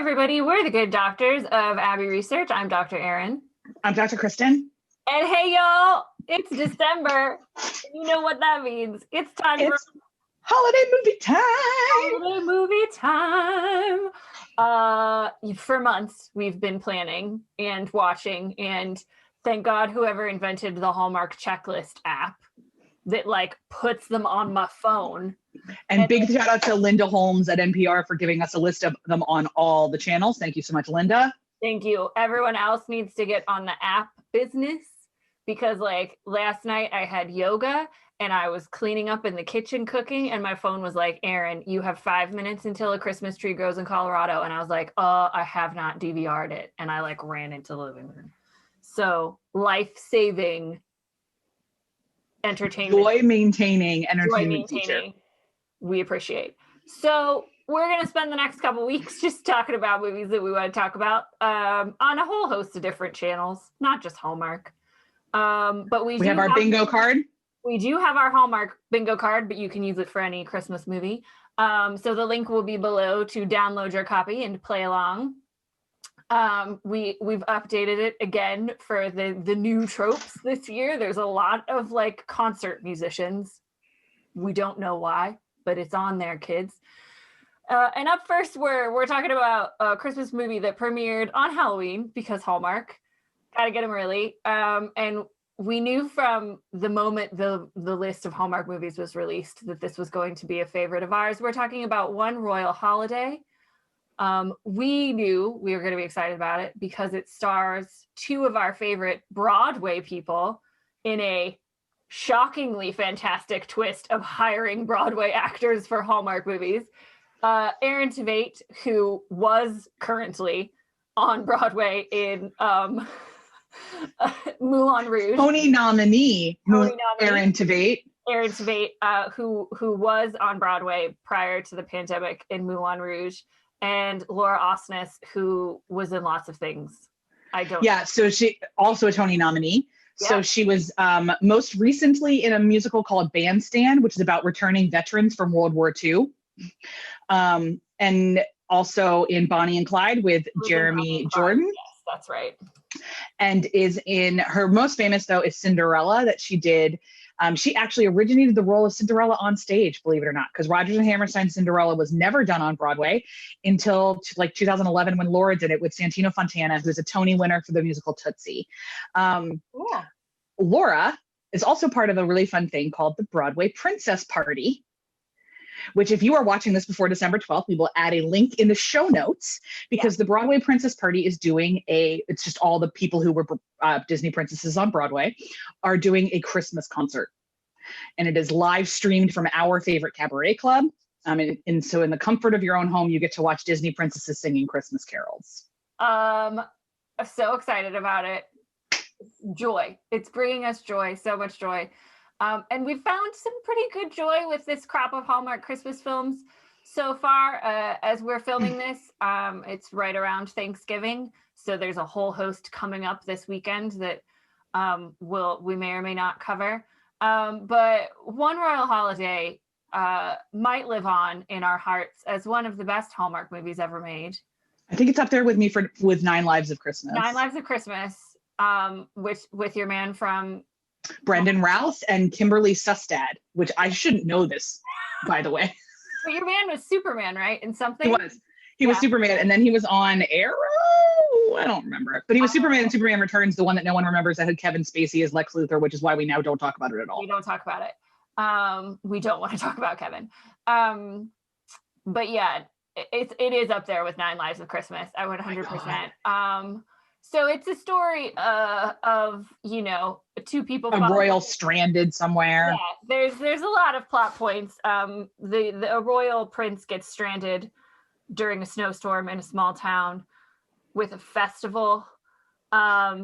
everybody, we're the good doctors of Abbey Research. I'm Dr. Erin. I'm Dr. Kristen. And hey, y'all, it's December. You know what that means. It's time for holiday movie time. Holiday movie time. For months, we've been planning and watching, and thank God whoever invented the Hallmark checklist app that puts them on my phone. And big shout out to Linda Holmes at NPR for giving us a list of them on all the channels. Thank you so much, Linda. Thank you. Everyone else needs to get on the app business because last night I had yoga and I was cleaning up in the kitchen cooking and my phone was like, Erin, you have 5 minutes until a Christmas tree grows in Colorado. And I was like, I have not DVR'd it. And I ran into the living room. So life-saving entertainment. Joy-maintaining entertainment teacher. We appreciate. So we're going to spend the next couple weeks just talking about movies that we want to talk about on a whole host of different channels, not just Hallmark. But we have our bingo card. We do have our Hallmark bingo card, but you can use it for any Christmas movie. So the link will be below to download your copy and play along. We've updated it again for the new tropes this year. There's a lot of concert musicians. We don't know why, but it's on there, kids. And up first, we're talking about a Christmas movie that premiered on Halloween because Hallmark. Gotta get them early. And we knew from the moment the list of Hallmark movies was released that this was going to be a favorite of ours. We're talking about One Royal Holiday. We knew we were going to be excited about it because it stars two of our favorite Broadway people in a shockingly fantastic twist of hiring Broadway actors for Hallmark movies. Aaron Tveit, who was currently on Broadway in Moulin Rouge. Tony nominee. Aaron Tveit. Aaron Tveit, who was on Broadway prior to the pandemic in Moulin Rouge. And Laura Osnes, who was in lots of things. So she also a Tony nominee. Yeah. So she was most recently in a musical called Bandstand, which is about returning veterans from World War II. And also in Bonnie and Clyde with Jeremy Jordan. Yes, that's right. And is in her most famous, though, is Cinderella that she did. She actually originated the role of Cinderella on stage, believe it or not, because Rodgers and Hammerstein's Cinderella was never done on Broadway until 2011 when Laura did it with Santino Fontana, who's a Tony winner for the musical Tootsie. Laura is also part of a really fun thing called the Broadway Princess Party, which if you are watching this before December 12th, we will add a link in the show notes because the Broadway Princess Party is doing it's just all the people who were Disney princesses on Broadway are doing a Christmas concert. And it is live streamed from our favorite cabaret club. And so in the comfort of your own home, you get to watch Disney princesses singing Christmas carols. I'm so excited about it. Joy. It's bringing us joy, so much joy. And we've found some pretty good joy with this crop of Hallmark Christmas films so far. As we're filming this, it's right around Thanksgiving. So there's a whole host coming up this weekend that we may or may not cover. But One Royal Holiday might live on in our hearts as one of the best Hallmark movies ever made. I think it's up there with me with 9 Lives of Christmas. 9 Lives of Christmas, with your man from Brendan Rouse and Kimberly Sustad, which I shouldn't know this, by the way. But your man was Superman, right? In something? He was Superman, and then he was on Arrow? I don't remember. But he was Superman in Superman Returns, the one that no one remembers that had Kevin Spacey as Lex Luthor, which is why we now don't talk about it at all. We don't talk about it. We don't want to talk about Kevin. But yeah, it is up there with 9 Lives of Christmas. I would 100%. So it's a story of, two people. A royal stranded somewhere. Yeah, there's a lot of plot points. A royal prince gets stranded during a snowstorm in a small town with a festival.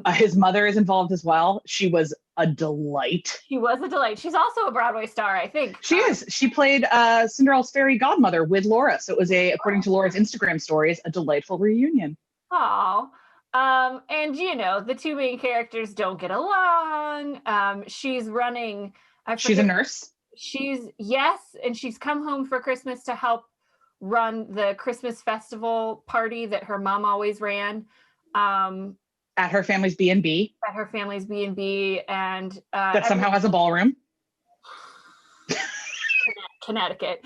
His mother is involved as well. She was a delight. She's also a Broadway star, I think. She is. She played Cinderella's fairy godmother with Laura. So it was according to Laura's Instagram stories, a delightful reunion. Oh. And the two main characters don't get along. She's running. She's a nurse. And she's come home for Christmas to help run the Christmas festival party that her mom always ran. At her family's B&B. At her family's B&B, and that somehow has a ballroom. Connecticut.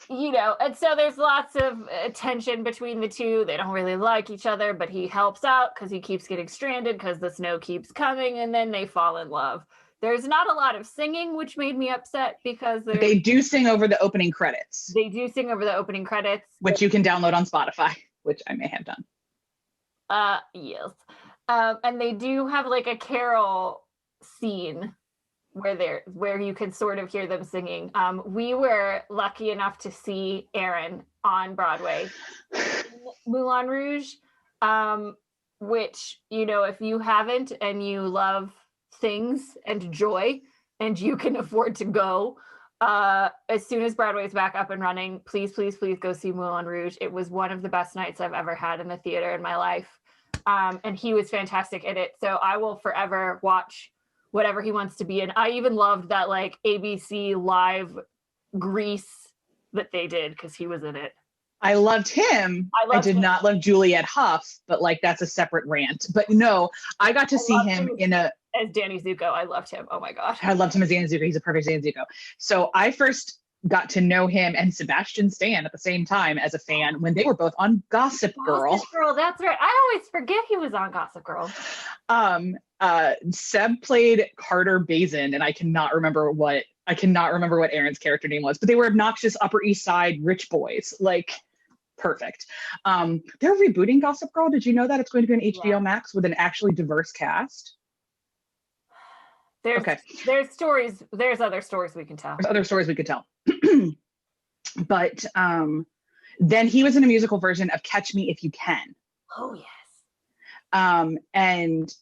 You know, and so there's lots of tension between the two. They don't really like each other, but he helps out because he keeps getting stranded because the snow keeps coming, and then they fall in love. There's not a lot of singing, which made me upset because they do sing over the opening credits. They do sing over the opening credits, which you can download on Spotify, which I may have done. Yes. And they do have like a carol scene where you can sort of hear them singing. We were lucky enough to see Aaron on Broadway, Moulin Rouge, which, you know, if you haven't and you love things and joy and you can afford to go, as soon as Broadway's back up and running, please, please, please go see Moulin Rouge. It was one of the best nights I've ever had in the theater in my life. And he was fantastic in it. So I will forever watch whatever he wants to be in. I even loved that like ABC live Grease that they did because he was in it. I loved him. I did not love Juliet Huff, but like that's a separate rant. But no, I got to see him as Danny Zuko. I loved him. Oh my God. I loved him as Danny Zuko. He's a perfect Danny Zuko. So I first got to know him and Sebastian Stan at the same time as a fan when they were both on Gossip Girl. Gossip Girl, that's right. I always forget he was on Gossip Girl. Seb played Carter Bazin, and I cannot remember what Aaron's character name was, but they were obnoxious Upper East Side rich boys. Like, perfect. They're rebooting Gossip Girl. Did you know that it's going to be on HBO Max with an actually diverse cast? There's other stories we can tell. There's other stories we could tell. But then he was in a musical version of Catch Me If You Can. Oh, yes. And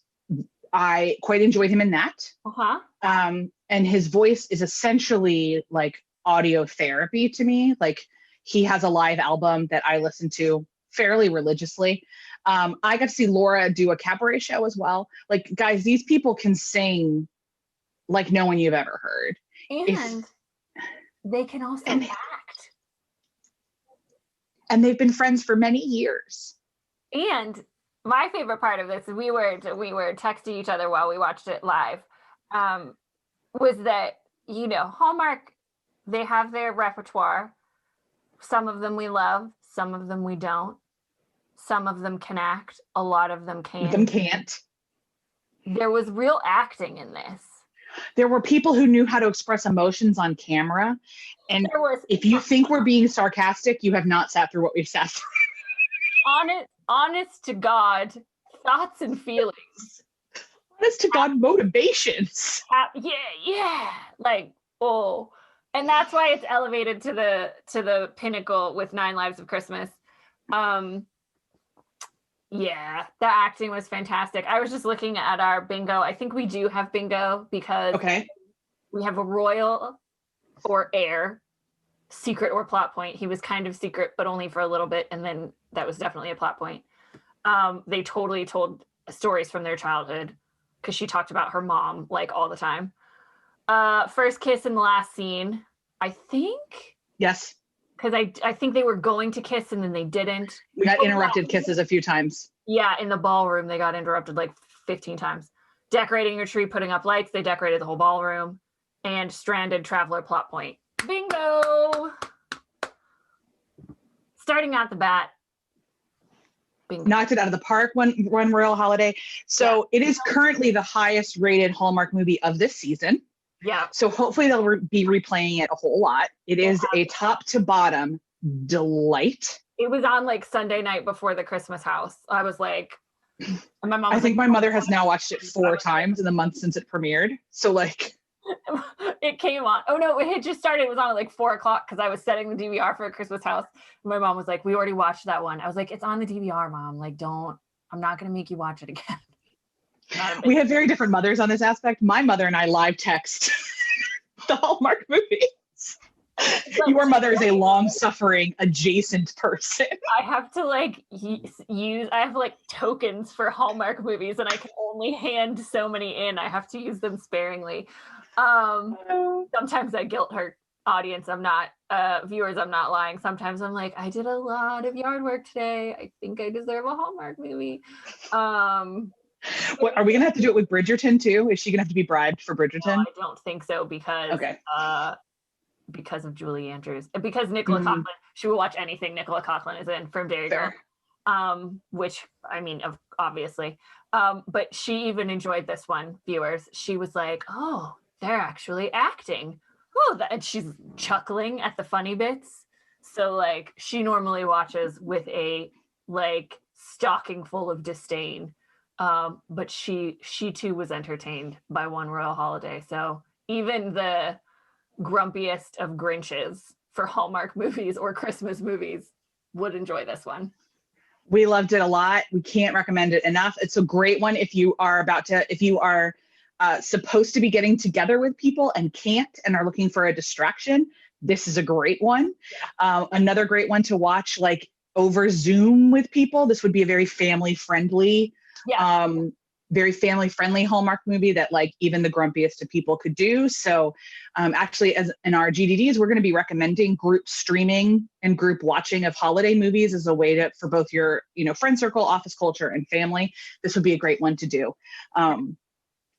I quite enjoyed him in that. Uh-huh. And his voice is essentially like audio therapy to me. Like he has a live album that I listen to fairly religiously. I got to see Laura do a cabaret show as well. Like, guys, these people can sing like no one you've ever heard. And they can also act. And they've been friends for many years. And my favorite part of this, we were texting each other while we watched it live, was that, you know, Hallmark, they have their repertoire. Some of them we love, some of them we don't. Some of them can act, a lot of them can't. Some can't. There was real acting in this. There were people who knew how to express emotions on camera. And if you think we're being sarcastic, you have not sat through what we've sat through. Honest to God, thoughts and feelings. Honest to God, motivations. Yeah. Like, oh. And that's why it's elevated to the pinnacle with 9 Lives of Christmas. Yeah, the acting was fantastic. I was just looking at our bingo. I think we do have bingo because we have a royal or heir, secret or plot point. He was kind of secret, but only for a little bit. And then that was definitely a plot point. They totally told stories from their childhood because she talked about her mom like all the time. First kiss in the last scene, I think. Yes. Because I think they were going to kiss and then they didn't. We got interrupted kisses a few times. Yeah, in the ballroom, they got interrupted like 15 times. Decorating your tree, putting up lights, they decorated the whole ballroom. And stranded traveler plot point. Bingo! Starting out the bat. Bingo. Knocked it out of the park one royal holiday. So it is currently the highest rated Hallmark movie of this season. Yeah. So hopefully they'll be replaying it a whole lot. It is a top to bottom delight. It was on like Sunday night before the Christmas House. I was like, and my mom. I think my mother has now watched it 4 times in the month since it premiered. So like, it came on. Oh no, it had just started. It was on at like 4:00 because I was setting the DVR for a Christmas House. And my mom was like, "We already watched that one." I was like, "It's on the DVR, Mom. Like, don't. I'm not gonna make you watch it again." We have very different mothers on this aspect. My mother and I live text the Hallmark movies. Your mother is a long-suffering adjacent person. I have to like I have like tokens for Hallmark movies and I can only hand so many in. I have to use them sparingly. Sometimes I guilt her audience, I'm not viewers, I'm not lying. Sometimes I'm like, I did a lot of yard work today. I think I deserve a Hallmark movie. What, are we gonna have to do it with Bridgerton too? Is she gonna have to be bribed for No, Bridgerton? I don't think so Okay. because of Julie Andrews, because Nicola Mm, Coughlan. She will watch anything Nicola Coughlan is in from Dairy Girl. fair. Which I mean, obviously. But she even enjoyed this one, viewers. She was like, "Oh, they're actually acting." Oh, and she's chuckling at the funny bits. So like, she normally watches with a like stocking full of disdain. But she too was entertained by One Royal Holiday. So even the grumpiest of Grinches for Hallmark movies or Christmas movies would enjoy this one. We loved it a lot. We can't recommend it enough. It's a great one if you are supposed to be getting together with people and can't and are looking for a distraction. This is a great one. Yeah. Another great one to watch like over Zoom with people. This would be a very family friendly, very family friendly Hallmark movie that like even the grumpiest of people could do. So actually, as in our GDDs, we're going to be recommending group streaming and group watching of holiday movies as a way to for both your friend circle, office culture, and family. This would be a great one to do.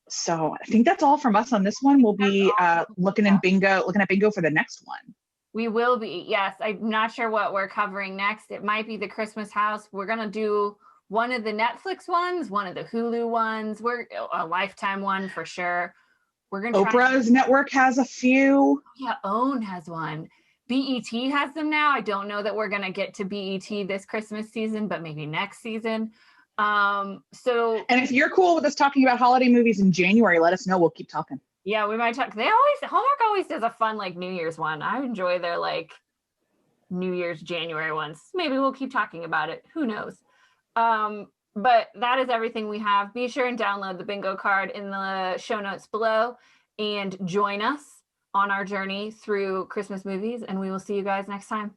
So I think that's all from us on this one. We'll be looking at bingo for the next one. We will be. Yes, I'm not sure what we're covering next. It might be the Christmas House. We're gonna do one of the Netflix ones, one of the Hulu ones. We're a Lifetime one for sure. We're gonna Oprah's network has a few. Yeah, OWN has one. BET has them now. I don't know that we're gonna get to BET this Christmas season, but maybe next season. And if you're cool with us talking about holiday movies in January, let us know. We'll keep talking. Yeah, we might talk. Hallmark always does a fun like New Year's one. I enjoy their like New Year's January ones. Maybe we'll keep talking about it. Who knows? But that is everything we have. Be sure and download the bingo card in the show notes below and join us on our journey through Christmas movies. And we will see you guys next time.